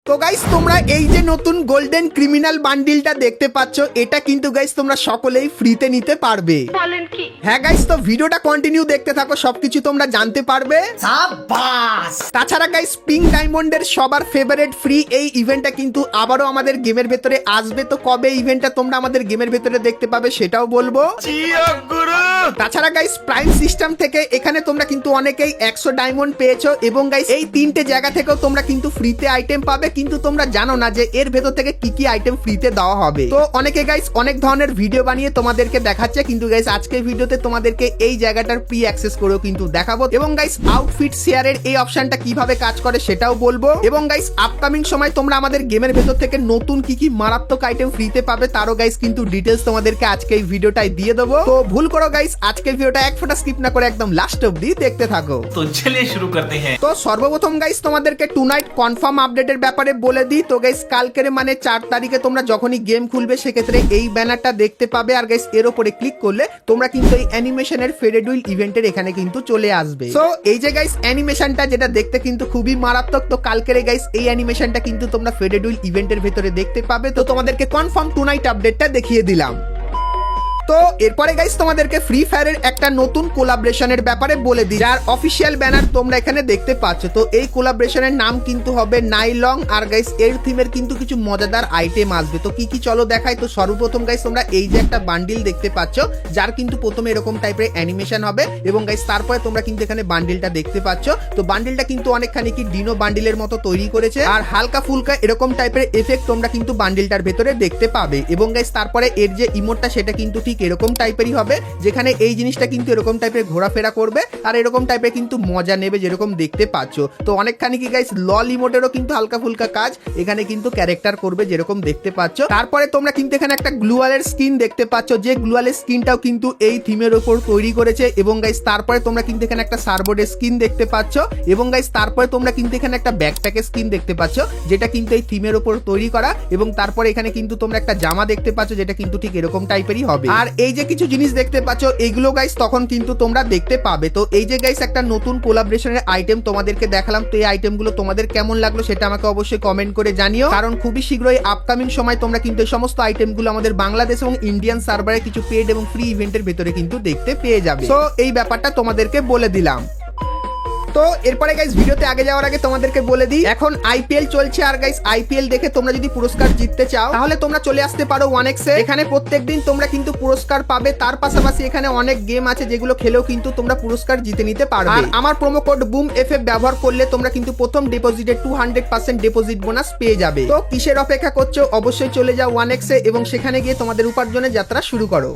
তো গাইস তোমরা এই যে নতুন গোল্ডেন ক্রিমিনাল বান্ডিলটা দেখতে পাচ্ছ, এটা কিন্তু গাইস তোমরা সকলেই ফ্রিতে নিতে পারবে। বলেন কি? হ্যাঁ গাইস, তো ভিডিওটা কন্টিনিউ দেখতে থাকো, সবকিছু তোমরা জানতে পারবে। সাবাস। তাছাড়া গাইস পিঙ্ক ডায়মন্ডের সবার ফেভারিট ফ্রি এই ইভেন্টটা কিন্তু আবারও আমাদের গেমের ভেতরে আসবে। তো কবে ইভেন্টটা তোমরা আমাদের গেমের ভেতরে দেখতে পাবে সেটাও বলবো। তাছাড়া গাইস প্রাইম সিস্টেম থেকে এখানে তোমরা কিন্তু অনেকেই 100 ডায়মন্ড পেয়েছো এবং গাইস এই তিনটে জায়গা থেকেও তোমরা কিন্তু ফ্রিতে আইটেম পাবে, কিন্তু তোমরা জানো না যে এর ভেতর থেকে কি কি আইটেম ফ্রিতে দেওয়া হবে। তো অনেকে গাইস অনেক ধরনের ভিডিও বানিয়ে তোমাদেরকে দেখাচ্ছে, কিন্তু গাইস আজকের ভিডিওতে তোমাদেরকে এই জায়গাটার প্রি অ্যাক্সেস করেও কিন্তু দেখাবো এবং গাইস আউটফিট শেয়ারের এই অপশনটা কিভাবে কাজ করে সেটাও বলবো এবং গাইস আপকামিং সময় তোমরা আমাদের গেমের ভেতর থেকে নতুন কি কি মারাত্মক আইটেম ফ্রিতে পাবে তারও গাইস কিন্তু ডিটেইলস তোমাদেরকে আজকে এই ভিডিওটাই দিয়ে দেবো। তো ভুল করো গাইস, আজকের ভিডিওটা এক ফোঁটা স্কিপ না করে একদম লাস্ট অবধি দেখতে থাকো। তো চলিয়ে শুরু করতে हैं। তো সর্বপ্রথম গাইস তোমাদেরকে টুনাইট কনফার্ম আপডেটের ব্যাপারে বলে দিই। তো গাইস কালকের মানে 4 তারিখে তোমরা যখনই গেম খুলবে সেক্ষেত্রে এই ব্যানারটা দেখতে পাবে, আর গাইস এর উপরে ক্লিক করলে তোমরা কিন্তু এই অ্যানিমেশনের ফেডেড হুইল ইভেন্টের এখানে কিন্তু চলে আসবে। সো এই যে গাইস অ্যানিমেশনটা যেটা দেখতে কিন্তু খুবই মারাত্মক, তো কালকের গাইস এই অ্যানিমেশনটা কিন্তু তোমরা ফেডেড হুইল ইভেন্টের ভেতরে দেখতে পাবে। তো তোমাদেরকে কনফার্ম টুনাইট আপডেটটা দেখিয়ে দিলাম। তো এরপরে গাইস তোমাদেরকে ফ্রি ফায়ারের একটা নতুন কোলাবরেশনের ব্যাপারে বলে দিই, যার অফিসিয়াল ব্যানার তোমরা এখানে দেখতে পাচ্ছ। তো এই কোলাবরেশনের নাম কিন্তু হবে নাইলং, আর গাইস এর থিমের কিন্তু কিছু মজাদার আইটেম আসবে। তো কি কি চলো দেখাই। তো সর্বপ্রথম গাইস তোমরা এই যে একটা বান্ডিল দেখতে পাচ্ছ, যার কিন্তু প্রথমে এরকম টাইপের অ্যানিমেশন হবে এবং গাইস তারপরে তোমরা কিন্তু এখানে বান্ডিলটা দেখতে পাচ্ছ। তো বান্ডিলটা কিন্তু অনেকখানি কি ডিনো বান্ডিলের মতো তৈরি করেছে, আর হালকা ফুলকা এরকম টাইপের এফেক্ট তোমরা কিন্তু বান্ডিলটার ভেতরে দেখতে পাবে এবং গাইস তারপরে এর যে ইমোটটা সেটা কিন্তু ঠিক এরকম টাইপেরই হবে, যেখানে এই জিনিসটা কিন্তু এরকম টাইপের ঘোরাফেরা করবে আর এরকম টাইপের কিন্তু মজা নেবে যেরকম দেখতে পাচ্ছ। তো অনেকখানি কি গাইস লল ইমোটেরও কিন্তু হালকা ফুলকা কাজ এখানে কিন্তু ক্যারেক্টার করবে যেরকম দেখতে পাচ্ছ। তারপরে তোমরা কিন্তু এখানে একটা গ্লুয়ালের স্কিন দেখতে পাচ্ছ, যে গ্লুয়ালের স্কিনটাও কিন্তু এই থিমের উপর তৈরি করেছে এবং গাইস তারপরে তোমরা কিন্তু এখানে একটা সার্বোর্ডের স্কিন দেখতে পাচ্ছ এবং গাইস তারপরে তোমরা কিন্তু এখানে একটা ব্যাকপ্যাকের স্কিন দেখতে পাচ্ছ, যেটা কিন্তু এই থিমের উপর তৈরি করা এবং তারপরে এখানে কিন্তু তোমরা একটা জামা দেখতে পাচ্ছ যেটা কিন্তু ঠিক এরকম টাইপেরই হবে। আর এই যে কিছু জিনিস দেখতে পাচ্ছ এইগুলো গাইস তখন কিন্তু তোমরা দেখতে পাবে। তো এই যে গাইস একটা নতুন কোলাবরেশনের আইটেম তোমাদেরকে দেখালাম, তো এই আইটেমগুলো তোমাদের কেমন লাগলো সেটা আমাকে অবশ্যই কমেন্ট করে জানিও, কারণ খুবই শীঘ্রই আপকামিং সময় তোমরা কিন্তু এই সমস্ত আইটেমগুলো আমাদের বাংলাদেশ এবং ইন্ডিয়ান সার্ভারে কিছু পেড এবং ফ্রি ইভেন্টের ভেতরে কিন্তু দেখতে পেয়ে যাবে। তো এই ব্যাপারটা তোমাদেরকে বলে দিলাম। তো এরপরে গাইস ভিডিওতে আগে যাওয়ার আগে তোমাদেরকে বলে দিই, এখন আইপিএল চলছে আর গাইস আইপিএল দেখে তোমরা যদি পুরস্কার জিততে চাও তাহলে তোমরা চলে আসতে পারো 1x এ। এখানে প্রত্যেকদিন তোমরা কিন্তু পুরস্কার পাবে, তার পাশাপাশি এখানে অনেক গেম আছে যেগুলো খেলেও কিন্তু তোমরা পুরস্কার জিতে নিতে পারবে। আর আমার প্রোমো কোড বুম এফএফ ব্যবহার করলে তোমরা কিন্তু প্রথম ডিপোজিটে 200% ডিপোজিট বোনাস পেয়ে যাবে। তো কিসের অপেক্ষা করছো, অবশ্যই চলে যাও 1x এ এবং সেখানে গিয়ে তোমাদের উপার্জনের যাত্রা শুরু করো।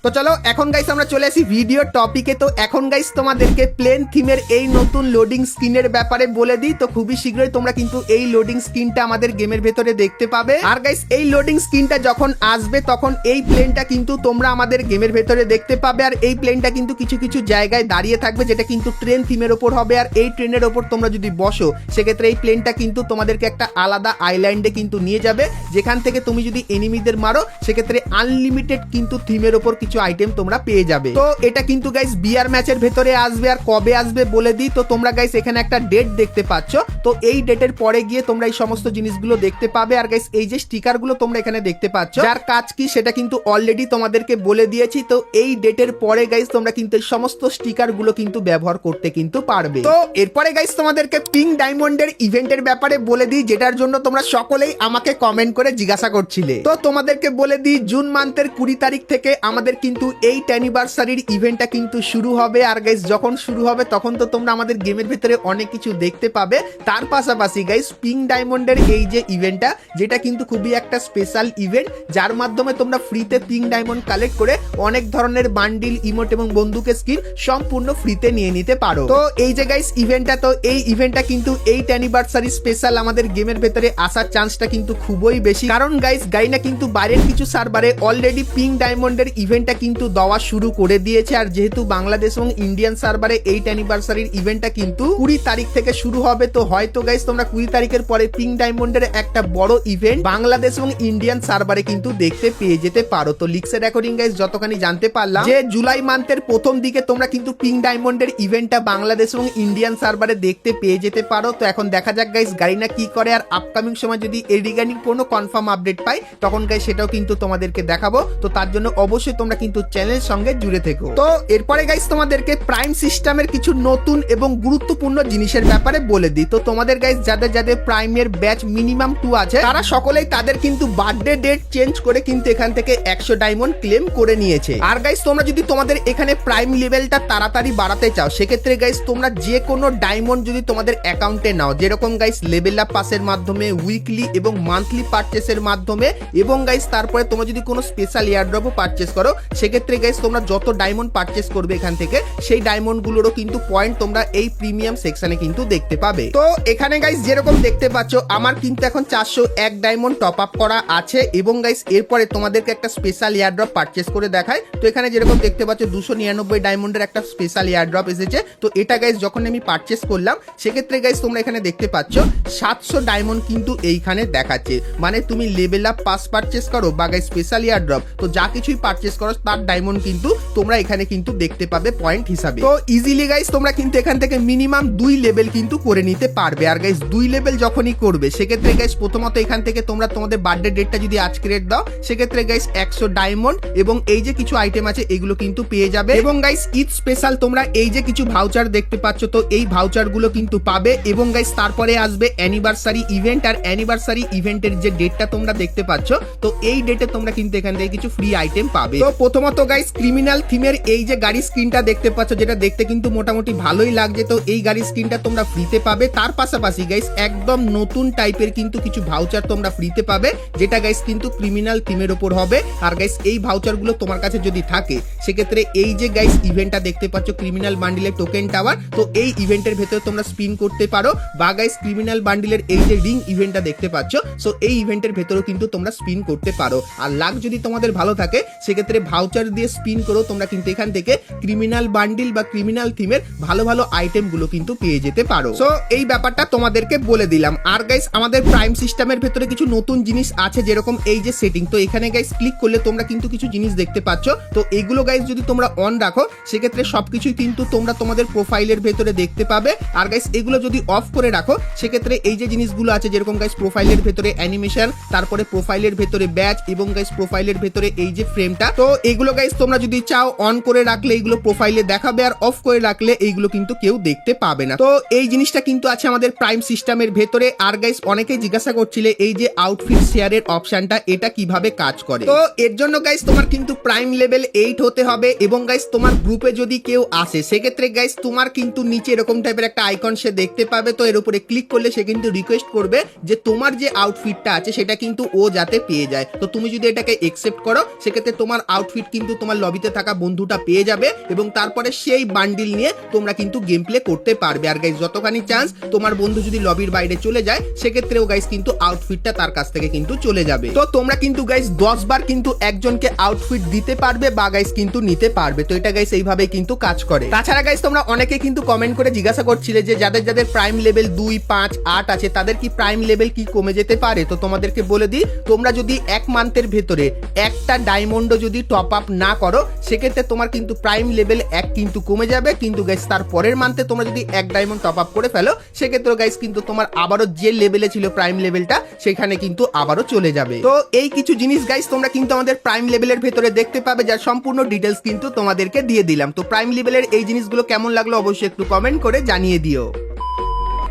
তো চলো এখন গাইস আমরা চলে আসি ভিডিও টপিকে। তো এখন গাইস তোমাদেরকে প্লেন থিমের এই নতুন লোডিং স্ক্রিনের ব্যাপারে বলে দিই। তো খুবই শীঘ্রই তোমরা কিন্তু এই লোডিং স্ক্রিনটা আমাদের গেমের ভেতরে দেখতে পাবে, আর গাইস এই লোডিং স্ক্রিনটা যখন আসবে তখন এই প্লেনটা কিন্তু তোমরা আমাদের গেমের ভেতরে দেখতে পাবে, আর এই প্লেনটা কিন্তু কিছু কিছু জায়গায় দাঁড়িয়ে থাকবে যেটা কিন্তু ট্রেন থিমের ওপর হবে, আর এই ট্রেনের ওপর তোমরা যদি বসো সেক্ষেত্রে এই প্লেনটা কিন্তু তোমাদেরকে একটা আলাদা আইল্যান্ডে কিন্তু নিয়ে যাবে, যেখান থেকে তুমি যদি এনিমিদের মারো সেক্ষেত্রে আনলিমিটেড কিন্তু থিমের ওপর কিছু আইটেম তোমরা পেয়ে যাবে। তো এটা কিন্তু গাইস বিআর ম্যাচের ভেতরে আসবে, আর কবে আসবে বলে দিই। তো তোমরা গাইস এখানে একটা ডেট দেখতে পাচ্ছ, তো এই ডেটের পরে গিয়ে তোমরা এই সমস্ত জিনিসগুলো দেখতে পাবে। আর গাইস এই যে স্টিকার গুলো তোমরা এখানে দেখতে পাচ্ছ, যার কাজ কি সেটা কিন্তু অলরেডি তোমাদেরকে বলে দিয়েছি। তো এই ডেটের পরে গাইস তোমরা কিন্তু এই সমস্ত স্টিকার গুলো কিন্তু ব্যবহার করতে কিন্তু পারবে। তো এরপরে গাইস তোমাদেরকে পিঙ্ক ডায়মন্ডের ইভেন্টের ব্যাপারে বলে দিই, যেটার জন্য তোমরা সকলেই আমাকে কমেন্ট করে জিজ্ঞাসা করছিলে। তো তোমাদেরকে বলে দিই জুন মান্থের 20 তারিখ থেকে আমাদের কিন্তু 8 অ্যানিভার্সারির ইভেন্টটা কিন্তু শুরু হবে, আর গাইস যখন শুরু হবে তখন তো তোমরা আমাদের গেমের ভিতরে অনেক কিছু দেখতে পাবে। তার পাশাপাশি গাইস পিঙ্ক ডায়মন্ডের এই যে ইভেন্টটা, যেটা কিন্তু খুবই একটা স্পেশাল ইভেন্ট, যার মাধ্যমে তোমরা ফ্রিতে পিঙ্ক ডায়মন্ড কালেক্ট করে অনেক ধরনের বান্ডিল, ইমোট এবং বন্দুকের স্কিন সম্পূর্ণ ফ্রিতে নিয়ে নিতে পারো। তো এই যে গাইস ইভেন্টটা, তো এই ইভেন্টটা কিন্তু 8 অ্যানিভার্সারি স্পেশাল আমাদের গেমের ভেতরে আসার চান্সটা কিন্তু খুবই বেশি, কারণ গাইস গাইনা কিন্তু বাইরের কিছু সার্ভারে অলরেডি পিঙ্ক ডায়মন্ডের ইভেন্টটা ইভেন্টটা কিন্তু দেওয়া শুরু করে দিয়েছে। আর যেহেতু বাংলাদেশ এবং ইন্ডিয়ান সার্ভারে 8 অ্যানিভার্সারির ইভেন্টটা কিন্তু 20 তারিখ থেকে শুরু হবে, তো হয়তো গাইস তোমরা 20 তারিখের পরে পিঙ্ক ডায়মন্ডের একটা বড় ইভেন্ট বাংলাদেশ এবং ইন্ডিয়ান সার্ভারে কিন্তু দেখতে পেয়ে যেতে পারো। তো লিক্সের অ্যাকর্ডিং গাইস যতখানি জানতে পারলাম যে জুলাই মান্থের প্রথম দিকে তোমরা কিন্তু পিঙ্ক ডায়মন্ডের ইভেন্টটা বাংলাদেশ এবং ইন্ডিয়ান সার্ভারে দেখতে পেয়ে যেতে পারো। তো এখন দেখা যাক গাইস গারিনা কি করে, আর আপকামিং সময় যদি এর রিগার্ডিং কোনো কনফার্ম আপডেট পাই তখন গাইস সেটাও কিন্তু তোমাদেরকে দেখাবো। তো তার জন্য অবশ্যই তোমরা কিন্তু চ্যানেলের সঙ্গে জুড়ে থেকো। তো এরপরে গাইস তোমাদেরকে প্রাইম সিস্টেমের কিছু নতুন এবং গুরুত্বপূর্ণ জিনিসের ব্যাপারে বলে দিই। তো তোমাদের গাইস যাদের যাদের প্রাইমের ব্যাচ মিনিমাম 2 আছে তারা সকলেই তাদের কিন্তু বার্থডে ডেট চেঞ্জ করে কিন্তু এখান থেকে 100 ডায়মন্ড ক্লেম করে নিয়েছে। আর গাইস তোমরা যদি তোমাদের এখানে প্রাইম লেভেলটা তাড়াতাড়ি বাড়াতে চাও সেক্ষেত্রে গাইস তোমরা যে কোনো ডায়মন্ড যদি তোমাদের অ্যাকাউন্টে নাও, যেরকম গাইস লেভেল আপ পাসের মাধ্যমে, উইকলি এবং মান্থলি পারচেসের মাধ্যমে, এবং গাইস তারপরে তোমরা যদি কোনো স্পেশাল এয়ারড্রপও পারচেস করো সেক্ষেত্রে গাইস তোমরা যত ডায়মন্ড পারচেস করবে এখান থেকে সেই ডায়মন্ড গুলোরও কিন্তু পয়েন্ট তোমরা এই প্রিমিয়াম সেকশনে কিন্তু দেখতে পাবে। তো এখানে গাইস যেরকম দেখতে পাচ্ছ আমার কিন্তু এখন 401 ডায়মন্ড টপ আপ করা আছে, এবং গাইস এরপরে তোমাদেরকে একটা স্পেশাল এয়ারড্রপ পারচেস করে দেখায়। তো এখানে যেরকম দেখতে পাচ্ছ 299 ডায়মন্ডের একটা স্পেশাল এয়ারড্রপ এসেছে। তো এটা গাইস যখন আমি পারচেস করলাম সেক্ষেত্রে গাইস তোমরা এখানে দেখতে পাচ্ছ 700 ডায়মন্ড কিন্তু এইখানে দেখাচ্ছে। মানে তুমি লেভেল আপ পাস পারচেস করো বা গাইস স্পেশাল এয়ারড্রপ, তো যা কিছুই পারচেস করো তার ডায়মন্ড কিন্তু তোমরা এখানে কিন্তু দেখতে পাবে পয়েন্ট হিসাবে। তো ইজিলি গাইস তোমরা কিন্তু এখান থেকে মিনিমাম 2 লেভেল কিন্তু করে নিতে পারবে। আর গাইস 2 লেভেল যখনই করবে সেক্ষেত্রে গাইস প্রথমত এখান থেকে তোমরা তোমাদের বার্থডে ডেটটা যদি আজকে রেট দাও সেক্ষেত্রে গাইস 100 ডায়মন্ড এবং এই যে কিছু আইটেম আছে এগুলো কিন্তু পেয়ে যাবে। এবং গাইস ঈদ স্পেশাল তোমরা এই যে কিছু ভাউচার দেখতে পাচ্ছ, তো এই ভাউচার গুলো কিন্তু পাবে। এবং গাইস তারপরে আসবে অ্যানিভার্সারি ইভেন্ট, আর অ্যানিভার্সারি ইভেন্টের যে ডেটটা তোমরা দেখতে পাচ্ছ তো এই ডেটে তোমরা কিন্তু এখান থেকে কিছু ফ্রি আইটেম পাবে। তো প্রথমত গাইস ক্রিমিনাল থিমের এই যে গাড়ির স্ক্রিনটা দেখতে পাচ্ছ যেটা দেখতে কিন্তু মোটামুটি ভালোই লাগছে, তো এই গাড়ির স্ক্রিনটা তোমরা ফ্রিতে পাবে। তার পাশাপাশি গাইস একদম নতুন টাইপের কিন্তু কিছু ভাউচার তোমরা ফ্রিতে পাবে যেটা গাইস কিন্তু ক্রিমিনাল থিমের উপর হবে। আর গাইস এই ভাউচার গুলো তোমার কাছে যদি থাকে সেক্ষেত্রে এই যে গাইস ইভেন্টটা দেখতে পাচ্ছ ক্রিমিনাল বান্ডিলের টোকেন টাওয়ার, তো এই ইভেন্টের ভেতরে তোমরা স্পিন করতে পারো, বা গাইস ক্রিমিনাল বান্ডিলের এই যে রিং ইভেন্টটা দেখতে পাচ্ছ সো এই ইভেন্টের ভেতরেও কিন্তু তোমরা স্পিন করতে পারো। আর লাক যদি তোমাদের ভালো থাকে সেক্ষেত্রে ভাউচার দিয়ে স্পিন করো তোমরা কিন্তু এখান থেকে ক্রিমিনাল বান্ডিল বা ক্রিমিনাল থিমের ভালো ভালো আইটেম গুলো কিন্তু পেয়ে যেতে পারো। সো এই ব্যাপারটা তোমাদেরকে বলে দিলাম। আর গাইস আমাদের প্রাইম সিস্টেমের ভেতরে কিছু নতুন জিনিস আছে, যেরকম এই যে সেটিং, তো এখানে গাইস ক্লিক করলে তোমরা কিন্তু কিছু জিনিস দেখতে পাচ্ছ। তো এইগুলো গাইস যদি তোমরা অন রাখো সেক্ষেত্রে সবকিছুই কিন্তু তোমরা তোমাদের প্রোফাইলের ভেতরে দেখতে পাবে। আর গাইস এগুলো যদি অফ করে রাখো সেক্ষেত্রে এই যে জিনিসগুলো আছে যেরকম গাইস প্রোফাইলের ভেতরে অ্যানিমেশন, তারপরে প্রোফাইলের ভেতরে ব্যাচ এবং গাইস প্রোফাইলের ভেতরে এই যে ফ্রেমটা, তো এগুলো গাইস তোমরা যদি চাও অন করে রাখলে এইগুলো প্রোফাইলে দেখাবে, আর অফ করে রাখলে এইগুলো কিন্তু কেউ দেখতে পাবে না। তো এই জিনিসটা কিন্তু আছে আমাদের প্রাইম সিস্টেমের ভেতরে। আর গাইস অনেকেই জিজ্ঞাসা করছিলে এই যে আউটফিট শেয়ারের অপশনটা এটা কিভাবে কাজ করে। তো এর জন্য গাইস তোমার কিন্তু প্রাইম লেভেল 8 হতে হবে, এবং গাইস তোমার গ্রুপে যদি কেউ আসে সেক্ষেত্রে গাইস তোমার কিন্তু নিচে এরকম টাইপের একটা আইকন সে দেখতে পাবে। তো এর উপরে ক্লিক করলে সে কিন্তু রিকোয়েস্ট করবে যে তোমার যে আউটফিটটা আছে সেটা কিন্তু ও যাতে পেয়ে যায়। তো তুমি যদি এটাকে একসেপ্ট করো সেক্ষেত্রে তোমার আউটফিট কিন্তু তোমার লবিতে থাকা বন্ধুটা পেয়ে যাবে, এবং তারপরে সেই বান্ডিল নিয়ে তোমরা কিন্তু গেম প্লে করতে পারবে। আর গাইস যতখানি চান্স তোমার বন্ধু যদি লবির বাইরে চলে যায় সেক্ষেত্রেও গাইস কিন্তু আউটফিটটা তার কাছ থেকে কিন্তু চলে যাবে। তো তোমরা কিন্তু গাইস 10 বার কিন্তু একজনকে আউটফিট দিতে পারবে বা গাইস কিন্তু নিতে পারবে। তো এটা গাইস এইভাবে কিন্তু কাজ করে। তাছাড়া গাইস তোমরা অনেকে কিন্তু কমেন্ট করে জিজ্ঞাসা করছিলে যে যাদের যাদের প্রাইম লেভেল 2, 5, 8 আছে তাদের কি প্রাইম লেভেল কি কমে যেতে পারে। তো তোমাদেরকে বলে দিই, তোমরা যদি 1 মান্থের ভেতরে একটা ডায়মন্ডও যদি টপ আপ না করো সেক্ষেত্রে তোমার কিন্তু প্রাইম লেভেল 1 কিন্তু কমে যাবে, কিন্তু গাইস তার পরের মান্থে তোমরা যদি 1 ডায়মন্ড টপ আপ করে ফেলো সেক্ষেত্রে গাইস কিন্তু তোমার আবারও যে লেভেলে ছিল প্রাইম লেভেলটা সেখানে কিন্তু আবারও চলে যাবে। তো এই কিছু জিনিস গাইস তোমরা কিন্তু আমাদের প্রাইম লেভেলের ভেতরে দেখতে পাবে, যার সম্পূর্ণ ডিটেলস কিন্তু তোমাদেরকে দিয়ে দিলাম। তো প্রাইম লেভেলের এই জিনিসগুলো কেমন লাগলো অবশ্যই একটু কমেন্ট করে জানিয়ে দিও।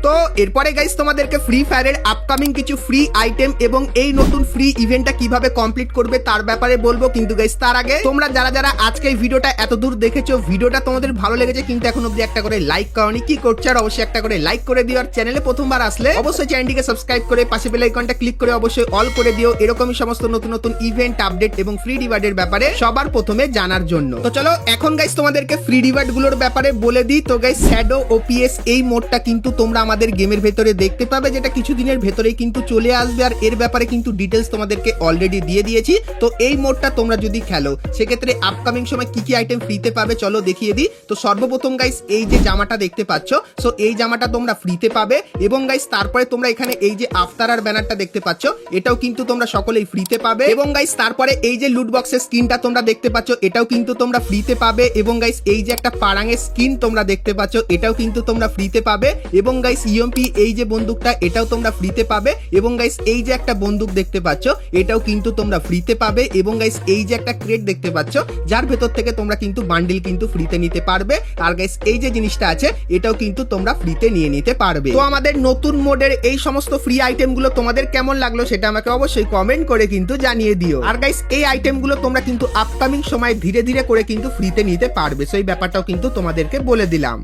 তো এরপরে গাইস তোমাদেরকে ফ্রি ফায়ারের আপকামিং কিছু ফ্রি আইটেম এবং এই নতুন ফ্রি ইভেন্টটা কিভাবে কমপ্লিট করবে তার ব্যাপারে বলবো। কিন্তু গাইস তার আগে তোমরা যারা যারা আজকে এই ভিডিওটা এত দূর দেখেছো, ভিডিওটা তোমাদের ভালো লেগেছে কিন্তু এখন অবধি একটা করে লাইক করনি, কি করছো? আর অবশ্যই একটা করে লাইক করে দিও। আর চ্যানেলে প্রথমবার আসলে অবশ্যই চ্যানেলটিকে সাবস্ক্রাইব করে পাশে বেল আইকনটা ক্লিক করে অবশ্যই অল করে দিও, এরকমই সমস্ত নতুন নতুন ইভেন্ট আপডেট এবং ফ্রি রিওয়ার্ডের ব্যাপারে সবার প্রথমে জানার জন্য। তো চলো এখন গাইস তোমাদেরকে ফ্রি রিওয়ার্ড গুলোর ব্যাপারে বলে দিই। তো গাইস শ্যাডো ওপিএস এই মোডটা কিন্তু তোমরা আমাদের গেমের ভেতরে দেখতে পাবে, যেটা কিছুদিনের ভেতরেই কিন্তু চলে আসবে। আর এর ব্যাপারে কিন্তু ডিটেলস তোমাদেরকে অলরেডি দিয়ে দিয়েছি। তো এই মোডটা তোমরা যদি খেলো সেক্ষেত্রে আপকামিং সময় কি কি আইটেম ফ্রিতে পাবে চলো দেখিয়ে দিই। তো সর্বপ্রথম গাইস এই যে জামাটা দেখতে পাচ্ছ, সো এই জামাটা তোমরা ফ্রিতে পাবে। এবং গাইস তারপরে তোমরা এখানে এই যে আফতার আর ব্যানারটা দেখতে পাচ্ছ, এটাও কিন্তু তোমরা সকলেই ফ্রিতে পাবে। এবং গাইস তারপরে এই যে লুট বক্সের স্কিনটা তোমরা দেখতে পাচ্ছ, এটাও কিন্তু তোমরা ফ্রিতে পাবে। এবং গাইস এই যে একটা পারাঙের স্কিন তোমরা দেখতে পাচ্ছ, এটাও কিন্তু তোমরা ফ্রিতে পাবে। এবং গাইস ইএমপি এই যে বন্দুকটা, এটাও তোমরা ফ্রিতে পাবে। এবং গাইস এই যে একটা বন্দুক দেখতে পাচ্ছ, এটাও কিন্তু তোমরা ফ্রিতে পাবে। এবং গাইস এই যে একটা ক্রেট দেখতে পাচ্ছ, যার ভেতর থেকে তোমরা কিন্তু বান্ডিল কিন্তু ফ্রিতে নিতে পারবে। আর গাইস এই যে জিনিসটা আছে, এটাও কিন্তু তোমরা ফ্রিতে নিয়ে নিতে পারবে। তো আমাদের নতুন মোডের এই সমস্ত ফ্রি আইটেমগুলো তোমাদের কেমন লাগলো সেটা আমাকে অবশ্যই কমেন্ট করে কিন্তু জানিয়ে দিও। আর গাইস এই আইটেমগুলো তোমরা কিন্তু আপকামিং সময় ধীরে ধীরে করে কিন্তু ফ্রিতে নিতে পারবে, সেই ব্যাপারটাও কিন্তু তোমাদেরকে বলে দিলাম।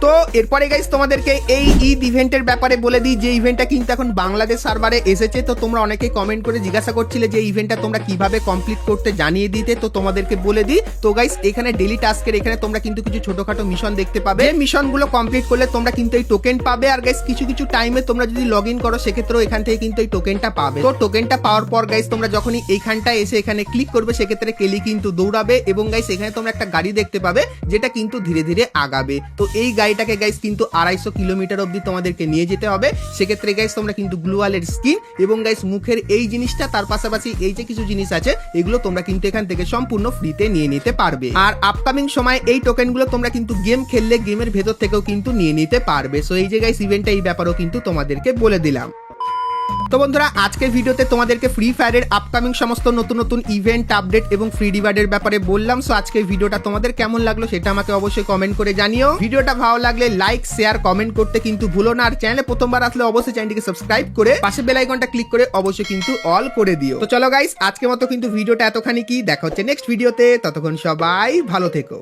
তো এরপরে গাইস তোমাদেরকে এই ঈদ ইভেন্টের ব্যাপারে বলে দিই, যে ইভেন্টটা কিন্তু এখন বাংলাদেশ সার্ভারে এসেছে। তো তোমরা অনেকেই কমেন্ট করে জিজ্ঞাসা করছিলে যে ইভেন্টটা তোমরা কিভাবে কমপ্লিট করতে জানিয়ে দিতে, তো তোমাদেরকে বলে দিই। তো গাইস এখানে ডেলি টাস্কের এখানে তোমরা কিন্তু কিছু ছোটখাটো মিশন দেখতে পাবে। এই মিশনগুলো কমপ্লিট করলে তোমরা কিন্তু এই টোকেন পাবে। আর গাইস কিছু কিছু টাইমে তোমরা যদি লগ ইন করো সেক্ষেত্রেও এখান থেকে কিন্তু এই টোকেনটা পাবে। তো টোকেনটা পাওয়ার পর গাইস তোমরা যখনই এইখানটা এসে এখানে ক্লিক করবে সেক্ষেত্রে কেলি কিন্তু দৌড়াবে। এবং গাইস এখানে তোমরা একটা গাড়ি দেখতে পাবে যেটা কিন্তু ধীরে ধীরে আগাবে। তো এই গাড়িটাকে গাইস কিন্তু 250 কিলোমিটার অবধি তোমাদেরকে নিয়ে যেতে হবে। সেক্ষেত্রে গাইস তোমরা কিন্তু গ্লুয়ালের স্কিন এবং গাইস মুখের এই জিনিসটা, তার পাশাপাশি এই যে কিছু জিনিস আছে, এগুলো তোমরা কিন্তু এখান থেকে সম্পূর্ণ ফ্রিতে নিয়ে নিতে পারবে। আর আপকামিং সময় এই টোকেনগুলো তোমরা কিন্তু গেম খেললে গেমের ভেতর থেকেও কিন্তু নিয়ে নিতে পারবে। সো এই যে গাইস ইভেন্টটা এই ব্যাপারেও কিন্তু তোমাদেরকে বলে দিলাম। তো বন্ধুরা আজকের ভিডিওতে তোমাদেরকে ফ্রি ফায়ারের আপকামিং সমস্ত নতুন নতুন ইভেন্ট আপডেট এবং ফ্রি রিওয়ার্ডের ব্যাপারে বললাম। সো আজকের ভিডিওটা তোমাদের কেমন লাগলো সেটা আমাকে অবশ্যই কমেন্ট করে জানিও। ভিডিওটা ভালো লাগলে লাইক শেয়ার কমেন্ট করতে কিন্তু ভুলো না। আর চ্যানেলে প্রথমবার আসলে অবশ্যই চ্যানেলটিকে সাবস্ক্রাইব করে পাশে বেল আইকনটা ক্লিক করে অবশ্যই কিন্তু অল করে দিও। তো চলো গাইস আজকের মতো কিন্তু ভিডিওটা এতখানি কি, দেখা হচ্ছে নেক্সট ভিডিওতে। ততক্ষণ সবাই ভালো থেকো।